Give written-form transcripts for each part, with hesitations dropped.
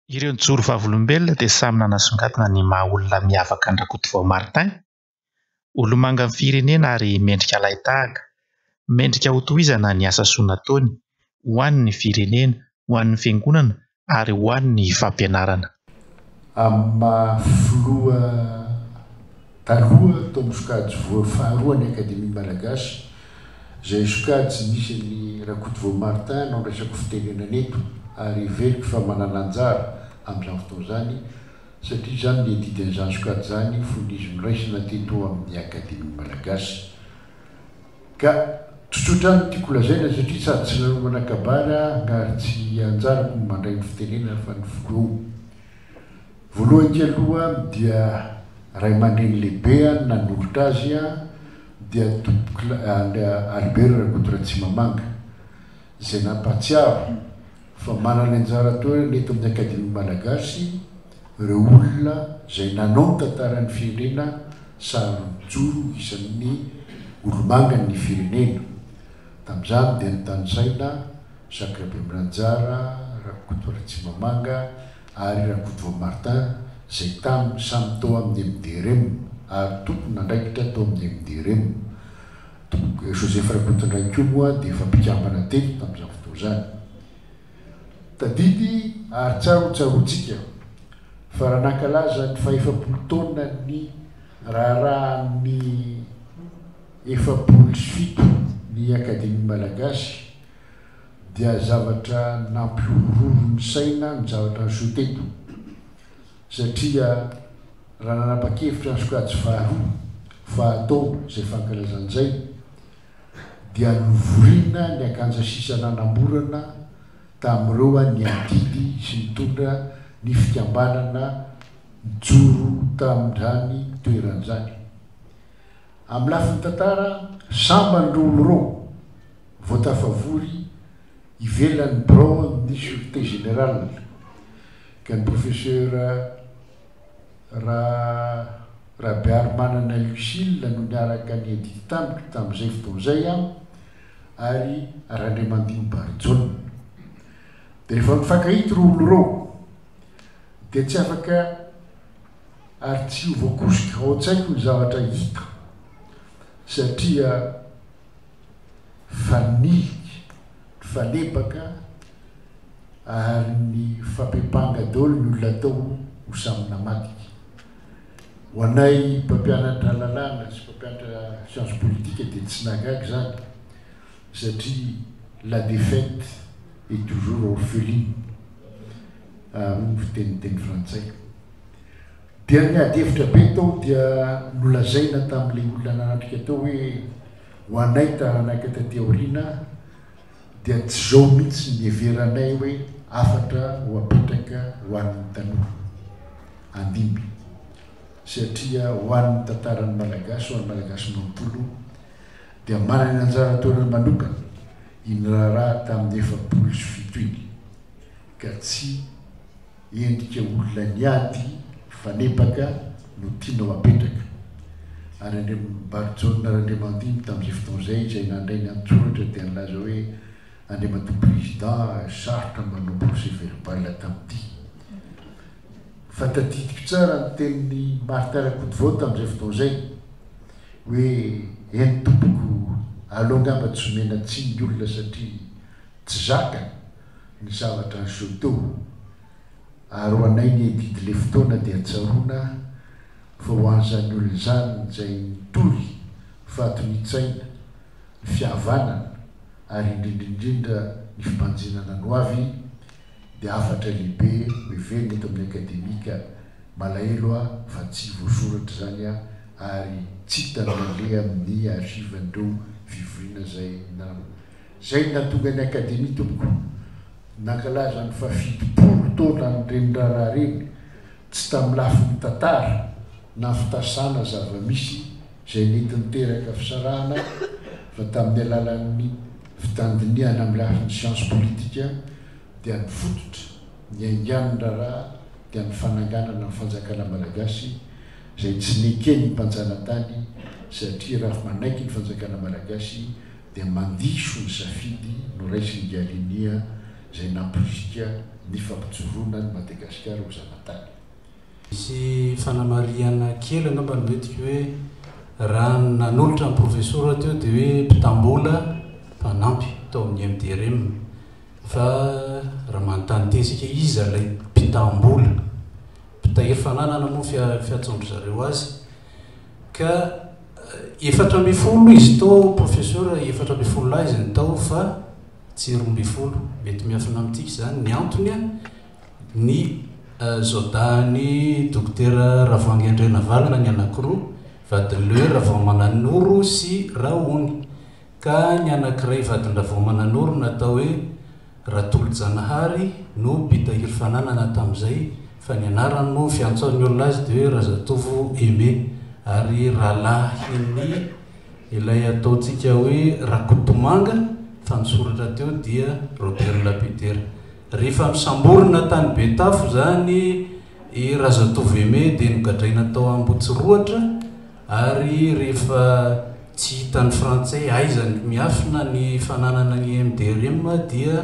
Ireo nijoro vavolombelona dia samy nanasongadina ny maha olona miavaka Andrakotovao Martin. Olomanga amin'ny firenena ary mendrika lahitahaka. Mendrika ho tohizana ny asa soa nataony ho an'ny firenena, ho an'ny fiangonana ary ho an'ny fampianarana. Amin'ny filoha taloha tamin'ny sokajy faharoa ny Akademia Malagasy, izay sokajy nisy ny Rakotovao Martin no resako fitenenana eto ary veliko fa manana anjara amin'izany fotoana izany satria izany ny didian'izany sokajy izany fon'izy miraisina teto amin'ny Akademia Malagasy. Ka tsotsotra ny tiako lazaina satria sady tsy nanomana kabary ary tsy anjarako mandray ny fitenenana fa ny filoha. Voalohany aloha dia ray aman-dreny lehibe nanolotra azy dia Albert Rakotoratsimamanga izay nampahatsiaro fa manana anjara toerana eto amin'ny Akademia Malagasy ireo olona izay nanao ny tantaran'ny firenena sary mijoro isan'ny olomanga ny firenena. Tamin'izany dia nitanisaina Sakrabemiranjara, Rakotoratsimamanga ary Rakotovao Martin izay tamin'ny samy tao amin'ny MDRM ary tompony nandraikitra tao amin'ny MDRM. Joseph Rakotondraiky moa dia efa mpikambana telo tamin'izany fotoana izany. Tadidy ary tsarotsika fa raha nankalaza ny fa-efapolo taona ny raharahan'ny 77 ny Akademia Malagasy dia zavatra nampiororo ny saina ny zavatra ny soa teto satria raha nanapa-kevitra ny sokajy fahatao izay fankalazan'izay dia novoriana ny akanja sisa nanamborana tamin'ireo ny andidy sy mitondra ny fikambanana mijoro tamin'izany toeran'izany. Amin'ny lafiny tantara samban'ireo oloreo voatafavory ivelan'ny birao amin'ny sûreté générale ka ny professeur Rabeary Manana Lucille no niaraka ny edity tamiko tamin'izay fotoana izay ary Randriamandiny Barijona. Dia rehefa mifankahita ireo oloreo dia tsy afaka ary tsy voakosika ao an-tsaiko ny zavatra hita satria faniliky, fanebaka ary ny fampepanga daholo ny olona tao ho samy namadika. Ho anay mpampianatra lalàna sy mpampianatra science politique dia tsy nahagaga izany satria la défaite est toujours orpheline ny fiteniteny frantsay. Dia ny adihevitra be tao dia nolazaina tamin'ilay olona nanatrika tao hoe ho anay taranaka taty aoriana dia tsy zao mihitsy ny everanay hoe afatra ho apetraka ho an'ny tanora andimby satria ho an'ny tantaran'ny Malagasy, ho an'ny Malagasy manontolo dia manana anjara toerana manokana iny raharaha tamin'ny 77 iny ka tsy endrika olona niady fanebaka no tianao apetraka. Ary Barijona Randriamandiny tamin'izay fotoana izay izay nandray ny antsoratra dia nilaza hoe Andriamatoa président sarotra manao procès verbal tamin'ity. Fa tadidiko tsara ny tenin'ny Martin Rakotovao tamin'izay fotoana izay hoe eny tompoko aleo angamba tsy omena tsiny ny olona satria tsy zaka ny zavatra ny soto ary ho anay ny edidy le fotoana dia tsaroana fa ho an'izany olona izany izay nitory fahatonitsaina ny fihavanana ary indrindraindrindra ny fibanjinana no avy dia afatra lehibe hoevelona eto amin'ny akademika malahelo fa tsy voasoratra izany ary tsy hitan'le amin'ny archivan'ireo fivoriana zay natonga ny akademia tompoko nankalaza ny fa-70 taona ny reniraharaha reny tsy tamin'ny lafiny tantara na fitasana zava-misy izay nentiny teraka fisarahana fa tamin'ny alalan'ny fitandiniana amin'ny lafiny science politique dia ny fototra ny aingan'ny raharaha dia ny fananganana ny fanjakana Malagasy izay tsy nekeny ny mpanjanantany satria raha manaiky ny fanjakana Malagasy dia mandiso ny safidy no raisiny Galinia izay namporisika ny fampijoroana ny Madagasikara ho zanatany. Misy fanamariana kely angamba ny mety hoe raha nanolotra ny profesora teo dia hoe mpitambola mpanampy tao amin'ny MDRM fa raha manontany tesika izy ilay mpitambola mpitahiry fananana moa fiatsondro zareo azy ka 400 izy tao profesora 400 lahy izy ny tao fa tsy 12 mety miafina amin'ity zany ny antony ny zodany dokotera Ravoahangy Andrenavalana ny anankiroa vadin'le Ravaomananoro sy Raony ka ny anankiray vadin'ny Ravaomananoro natao hoe Ratolo-Janahary no mpitahiry fananana tamin'izay fa ny anarany moa fiantsoan'ny olona azy dia hoe Razatovo Aimé ary rahalahin'ny ilay ataontsika hoe Rakotomanga fa nisoratra teo dia Robert Lapidera. Rehefa misamborina tany Betafo zany i Razatovo Aimé dia nogadraina tao Ambotsiroatra ary rehefa tsy hitan'ny frantsay aizany miafina ny fananana ny MDRM dia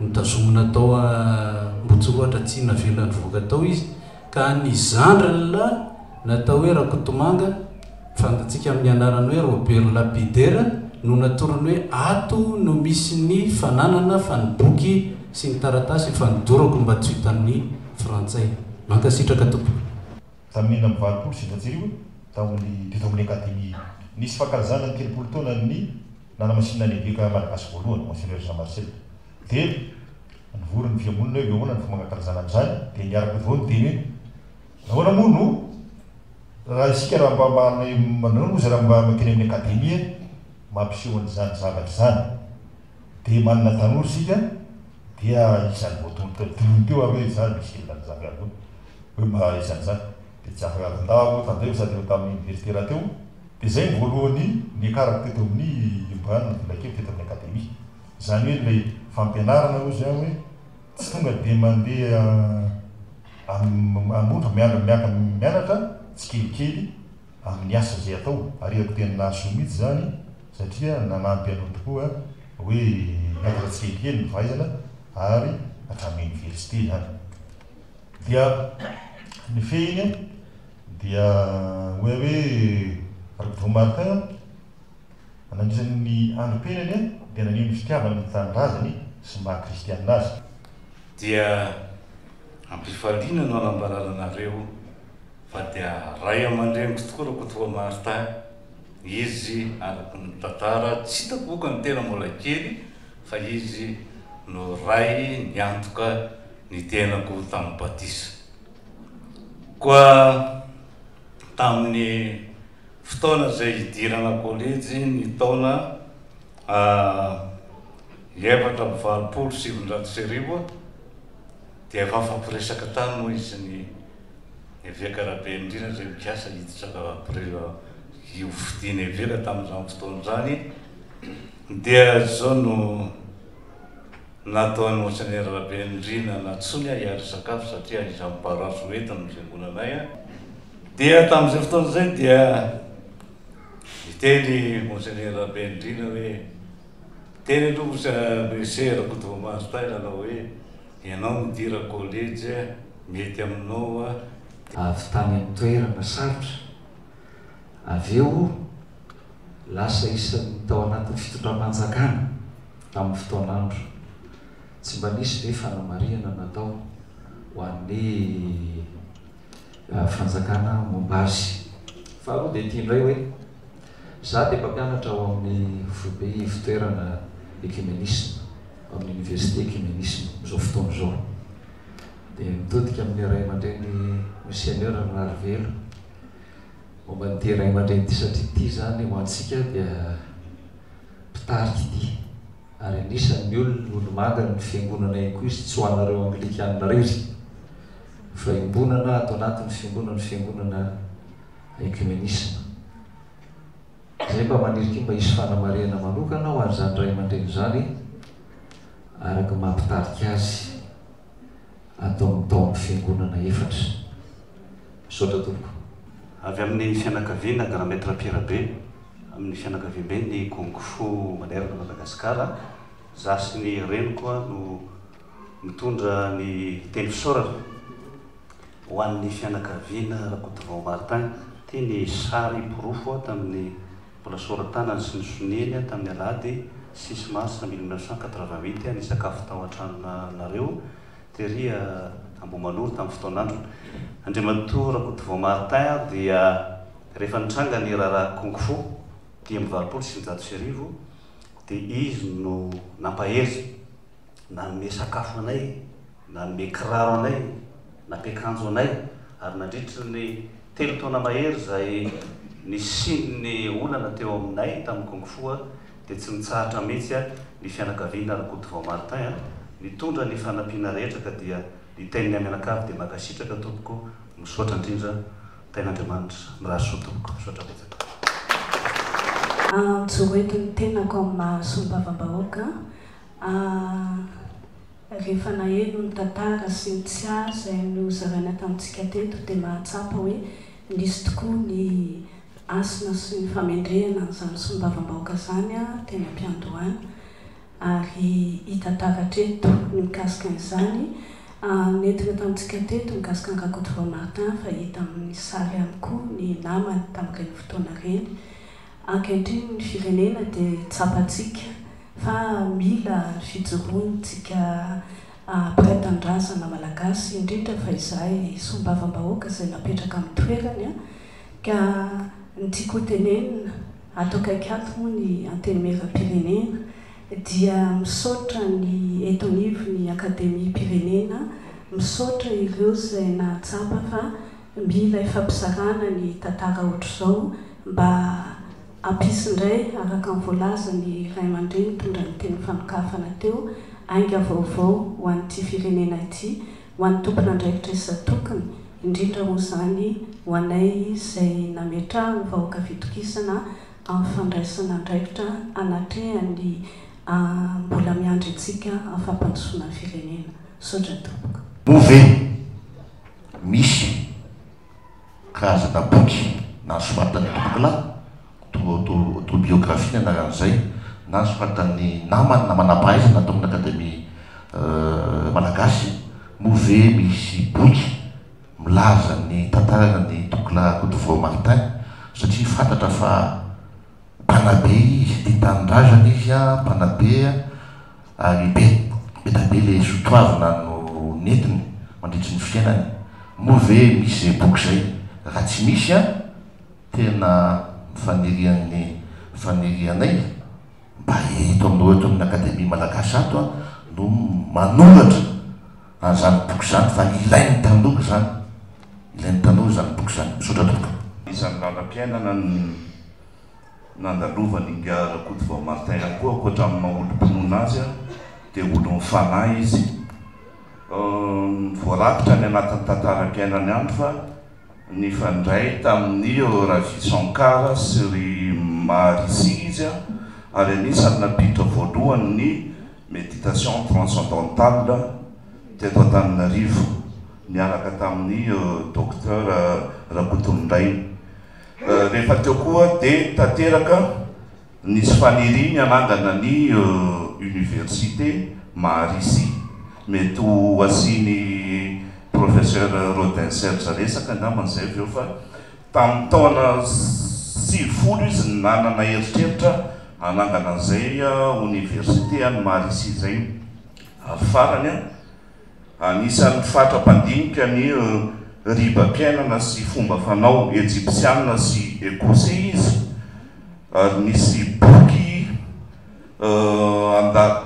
nitazomina tao Ambotsiroatra tsy navelany voaka tao izy ka ny zandrila natao hoe Rakotomanga fantatsika amin'ny anarany hoe Robert Lapidera no natorany hoe ato no misy ny fananana fa ny boky sy ny taratasy fa nidorako mba tsy hitan'ny frantsay. Mankasitraka tompo. Tamina amin'ny 20 sy 24 tamin'ny teto amin'ny akademia nisy fankalazana ny 3 taona ny nanamasinina ny eveka malagasy voalohany Monseigneur Jean Marcel dia nivory ny fiamonina hoe ahoana ny fomba mankalazana an'izany dia niaraka avao ny teny hoe ahoana moa no raha isika raha mba manao ozy raha mba makeny amin'ny akademia mampiseho an'izany zavatra zany dia manana tanora sika dia isan'ny voatonotolony teo hoe zany misy elona zavatra hoe mba isan'izany dia tsy afaka andao tandreo sady eo tamin'ny université raha teo dia zay ny voalohany niakaraka teto amin'ny imbany volakely teto amin'ny akademia zany hoe ilay fampianarana hoe zany hoe tsy tonga dia mandeha amondro mianatra tsy kelikely amin'ny asa zay atao ary ako tena nahasoa mihitsy zany satria nanampy anao tokoa hoe mianatra tsy kelikely ny fahaizana ary hatramin'ny université zany dia ny fehiny dia hoe Rakotomanga Martin ananisan'ny androm-penany dia naneno fitiavana ny tanindrazany sy maha-kristianina azy dia ampifaliana no anambarana anareo fa dia ray aman-dreniko tokoa Rakotomanga Martin izy araky ny tantara tsy hitako boka ny tena mbola kely fa izy no ray niantoka ny tenako tamin'ny batisa koa tamin'ny fotoana zay hidirana kolejy ny taona 1770 dia efa fampiresaka tany moa izy ny eveka Rabendrina zay mikasa hiditsaka io fidiana eveka tamin'izany fotoana zany dia zao no nataon'ny Monseigneur Rabendrina natsony hiary sakafo satria izany paraso entiny ny fiangonanay dia tamin'izay fotoana zay dia niteny Monseigneur Rabendrina hoe teny aloha monsieur Rakotomanga Martin nanao hoe ianao midira kolejy mety aminao avy tany amin'ny toerana sarotra avy eo lasa isan'ny tao anatin'ny fitondram-panjakana tamin'ny fotoanandro tsy mba nisy ve fanamariana natao ho an'ny fanjakana mombazy fa aloha dia tia indray hoe za dia mpampianatra ao amin'ny FPI fitoerana ecumenisme amin'ny université ecumenisme zao fotoana zao dia mitodika amin'ny ray aman-dreny Monseigneur Narvelo momba ny ray aman-dreny ty satria ty zany ho antsika dia mpitarika ity ary anisan'ny olomanga ny fiangonana ihany izy tsy ho anareo Anglikanina rery fa imbonana atao anatin'ny fiangonana ecumenisme zay mba maniriky mba hisy fanamariana manokana ho an'izany ray aman-dreny zany araka mampitarika azy atao amin'ny taon'ny fiangonana efatra misaotra tompoko avy amin'ny fianakaviana Grand-Maître Pierre Be amin'ny fianakaviabe ny Kung Fu Moderne Madagasikara za sy ny reniko no mitondra ny teny fisaorana ho an'ny fianakaviana Rakotovao Martin ty ny sary borofo tamin'ny mbola soratanany sy ny soneny tamin'ny alahady 6 mars 1988 ny sakafo tao an-tranonareo tery Ambohimanoro tamin'ny fotoanandro. Andriamatoa Rakotovao Martin dia rehefa nitranga ny raharaha kung fu dia mivalopolo sy 900 dia izy no nampahery nanome sakafo anay, nanome kiraro anay, nampiakanjo anay, ary nandritra ny 3 taona mahery zay nisiny olana teo aminay tamin'ny kung fu dia tsy nitsahatra mihitsy ny fianakaviana Rakotovao Martin nitondra ny fanampiana rehetra ka dia ny teniny amianakavy dia makasitraka tompoko misoatra indrindra ten'Andriamanitra miraso tompoko misoatra betsaka. Joretiny tenako amin'ny sombavambahoaka rehefa naheno ny tantara sy ny tsiary izay nozaraina tamintsika teto dia mahatsapa hoe nisy tokoa ny asina sy ny famendrehana n'izany sombavambahoaka zany teny am-Piandohany ary hitantara treto ny mikasika izany nentina tamintsika teto mikasika ny Rakotovao Martin fa hita amin'ny sary ihany koa ny namany tamin'ireny fotoana ireny. Ankehitriny ny firenena dia tsapantsika fa mila fijoroantsika mpiray-tanindrazana malagasy indrindra fa izay sombavambahoaka izay napetraka amin'ny toerany ka ny tiako tenenina atao kaikato moa ny antenimieram-pirenena dia misaotra ny eto anivon'ny akademia pirenena, misaotra ireo izay nahatsapa fa mila ifampizarana ny tantara ohatr'izao mba ampisindray araka ny voalaza ny ray aman-dreny mitondra ny teny fanokafana teo ainga vaovao ho an'ity firenena ity ho an'ny tompona andraikitra isatokony indrindra moa zany ho anay izay nametra ny vahoaka fitokisana amin'ny fandraisana andraikitra anatrehany mbola miandry antsika amin'ny fampandrosoana ny firenena. Misaotra tompoko. Move misy karazana boky nasomatan'ny tompokolahy autobiographie anaran'izay nasomatan'ny namany namana-pahaizana tao amin'ny akademia malagasy. Move misy boky milaza ny tantarana ny tompokolahy Rakotovao Martin satria fantatra fa mpanabe izy tia tanindrazana izy mpanabe ary betabe le sotoavina no netiny mandritry ny fiainany. Move misy boky zay raha tsy misy tena fanirianay mba eto amin'ny akademia malagasy ato no manoratra an'izany boky zany fa ilain'ny tanora zany, ilain'ny tanora zany boky zany. Misaotra tompoko. Isan'ny lalam-piainana nandalovany inga Rakotovao Martin ihany koa ankoatra amin'ny maha-olo-mponona azy dia olo mifanahy izy. Voarakitra ny anatin'ny tantaram-piainany ihany fa ny fandray tamin'ny Ravi Shankar sy ry Maharishi izy ary anisany napitra voalohany ny méditation transcendantale teto Antananarivo miaraka tamin'ny docteur Rakotomandray. Rehefa teo koa dia tanteraka nisy faniriny anangana ny université Maharishi mety ho asiany professeur Rodin Serge resaka angaman'izay avy eo fa tamin'ny taona 90 izy nanana eritreritra anangana an'izay université any Maharishi zay. Ary farany anisan'ny fatra-pandinika ny riba-piainana sy fomba fanao egyptiana sy écossais izy. Ary nisy boky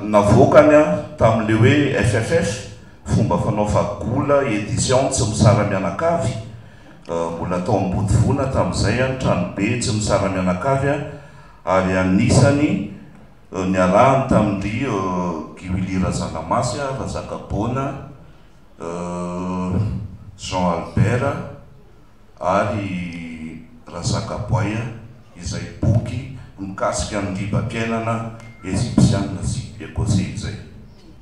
navoakany tamin'le hoe FFF fomba fanao fagola édition tsy misara-mianakavy mbola tao Ambodivona tamin'izay tranobe tsy misara-mianakavy ary anisany niarahany tamin'ny Guili Razanamasy Razakabona Jean Albert ary Razakaboaya izay boky mikasika ny riba-piainana egyptiana sy écossais izay.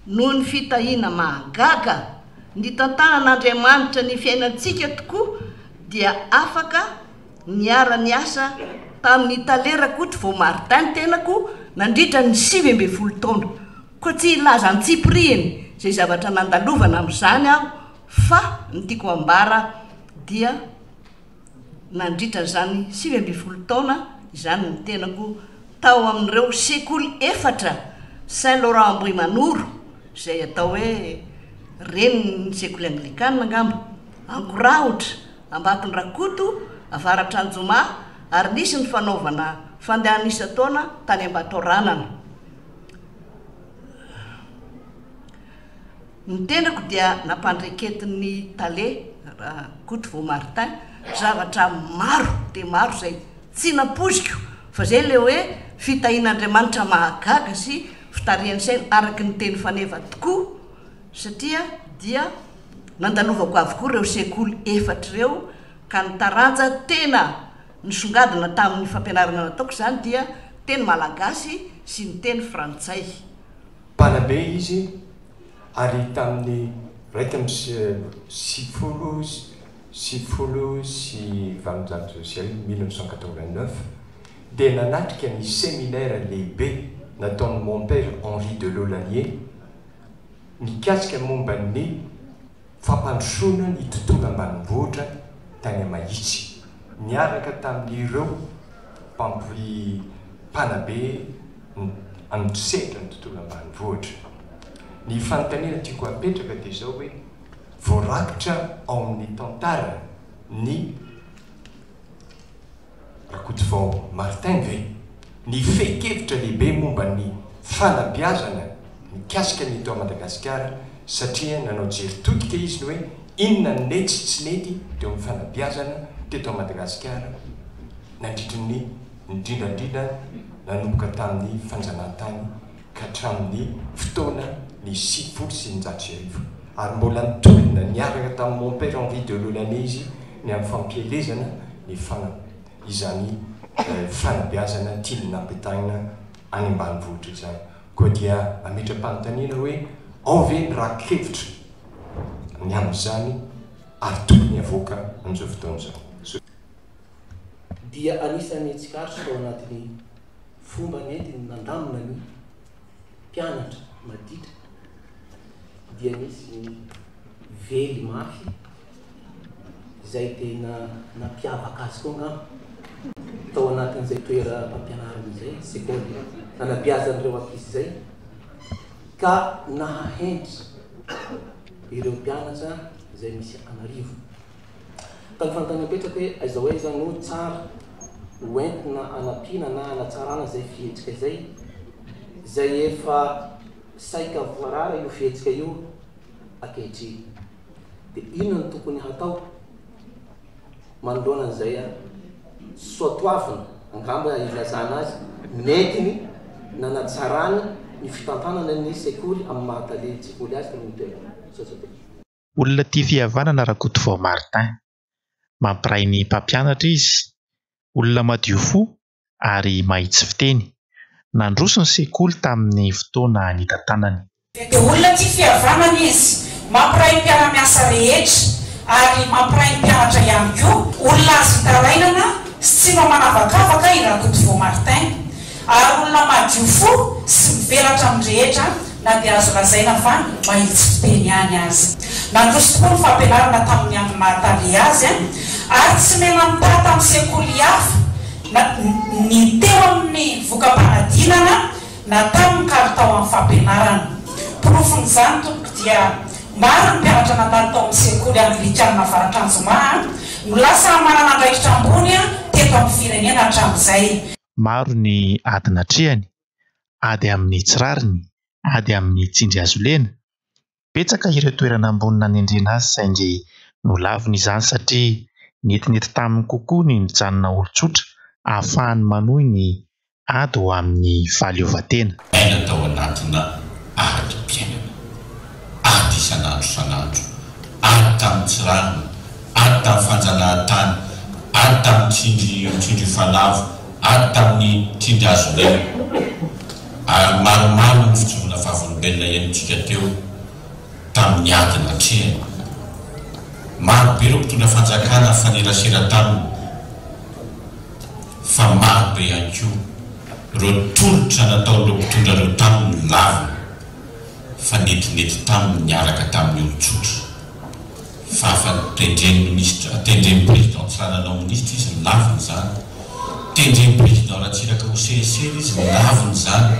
Noho ny fitahina mahagaga ny tantaran'Andriamanitra ny fiainantsika tokoa dia afaka niara-niasa tamin'ny Tale Rakotovao Martin tenako nandritra ny 7 ambin'ny folo taona. Koa tsy ilaza an-Tsiprieny zay zavatra nandalovana amin'izany aho fa ny tiako ambara dia nandritra zany 20 taona izany ny tenako tao amin'ireo sekoly efatra Saint Laurent Ambohimanoro zay atao hoe reny ny sekoly anglikana angamba Ankoraotra Ambaton'ny Rakoto avaratra Anjoma ary nisy ny fanaovana fandehana isa-taona tany Ambatoranana. Ny tenako dia nampandreketin'ny Tale Coutevaux Martin zavatra maro dia maro zay tsy napoziko fa zay le hoe fitahin'Andriamanitra mahagaga sy fitariany saina araky ny teny faneva tokoa satria dia nandalovako avokoa ireo sekoly efatra ireo ka ny taranja tena nisongadina tamin'ny fampianarana nataoko zany dia teny malagasy sy ny teny frantsay. Mpanabe izy ary tamin'ny raika sivifolo sy valonjato sosialy 1989 dia nanatrika ny séminaire lehibe nataon'ny mon père Henri de Laulanier mikasika momba ny fampandrosoana ny tontolo ambanivohitra tany Mahitsy miaraka tamin'ireo mpanabe anotosehatra ny tontolo ambanivohitra. Ny fanontaniana tiako apetraka dia zao hoe voarakitra ao amin'ny tantara ny Coutevaux Martin ve ny fehi-kevitra lehibe momba ny fanabeazana mikasika ny eto Madagasikara satria nanao jery-todika izy ny hoe inona ny nety sy tsy nety teo amin'ny fanabeazana teto Madagasikara nandritra ny indrindrandrindra nanomboka tamin'ny fanjanahantany ka hatramin'ny fotoana ny 1990 ary mbola nitolona niaraka tamin'ny mon père Henri de Laulanier izy ny amin'ny fampielezana ny izany fanabeazana tilina ampitaina any ambanivohitra izany. Koa dia ametra-panontaniana hoe ao ve ny raha-kevitra ny amin'izany ary tokony avoaka amin'izao fotoana izao. Dia anisan'ny tsikaritro tao anatin'ny fomba nentiny nandamina ny mpianatra maditra dia nisy vely mafy izay tena nampiavaka azy koa ngamba tao anatin'izay toeram-pampianarana izay sekoly nanabeazan'ireo ankizy izay ka nahahendry ireo mpianatra izay misy anarivo. Tany fanontaniana apetraka hoe aiza hoe zany no tsara hoentina anampiana na anatsarana izay fihetsika izay efa saika voarara io fihetsika io ankehitriny. Dia inona ny tokony hatao manoloana an'izay soatoavina angamba ilazana azy netiny nanatsarana ny fitantanana ny sekoly amin'ny mahatale sekoly azy tamin'ny toerana. Olona tia fihavanana raha Coutevaux Martin, mampiray ny mpampianatra izy, olona madio fo ary mahitsy fiteny, nandroso ny sekoly tamin'ny fotoana nitantanany. Dia olona tia fihavanana izy, mampiray mpiara-miasa rehetra ary mampiray mpianatra ihany koa, olona azo tarainana sy tsy manavakavaka i raha Coutevaux Martin, ary olona madio fo sy mivelatra amin'ny rehetra na dia azo lazaina fa mahitsy fiteny ihany azy. Nandroso tokoa ny fampianarana tamin'ny andro nahatale azy ary tsy mena mitata amin'ny sekoly hafa ny teo amin'ny vokam-panadinana na tamin'ny kalitao amin'ny fampianarana. Porofon'izany tompoko dia maro ny mpianatra nandalo tao amin'ny sekoly anglikana avaratra Anjoma no lasa manana andraikitra ambony teto amin'ny firenena hatramin'izay. Maro ny adina trehany, ady amin'ny tsirariny, ady amin'ny tsindry azolena. Betsaka ireo toerana ambony nanendrena azy saingy nolaviny izany satria netinety taminy kokoa ny nijanona olon-tsotra ahafahany manohy ny ady ho amin'ny fahaleovantena. Aina tao anatina ady mpiainana, ady isan'andro san'andro, ady tamin'ny tsirarina, ady tamin'ny fanjanahantany, ady tamin'ny tsindry fanavo, ady tamin'ny tsindry azolena. Ary maromaro ny fitsoana fahavolombelona ianitsika teo tamin'ny adina trehany. Maro be ireo mpitondra fanjakana fanerasera taminy, fa maro be ihany koa ireo tolotra nataon'ireo mpitondra ireo taminy lavina fa netinety taminy niaraka tamin'ny olotsotra fa tendreny ministre tendreny président tsananao ministre izy milaviny zany tendreny président ratsiraka ho CSR izy milaviny zany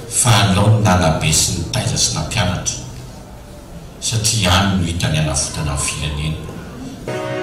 fa alao ny nalabe sy ny taiza sy nampianatra satria any no hitany anafotana amin'ny firenena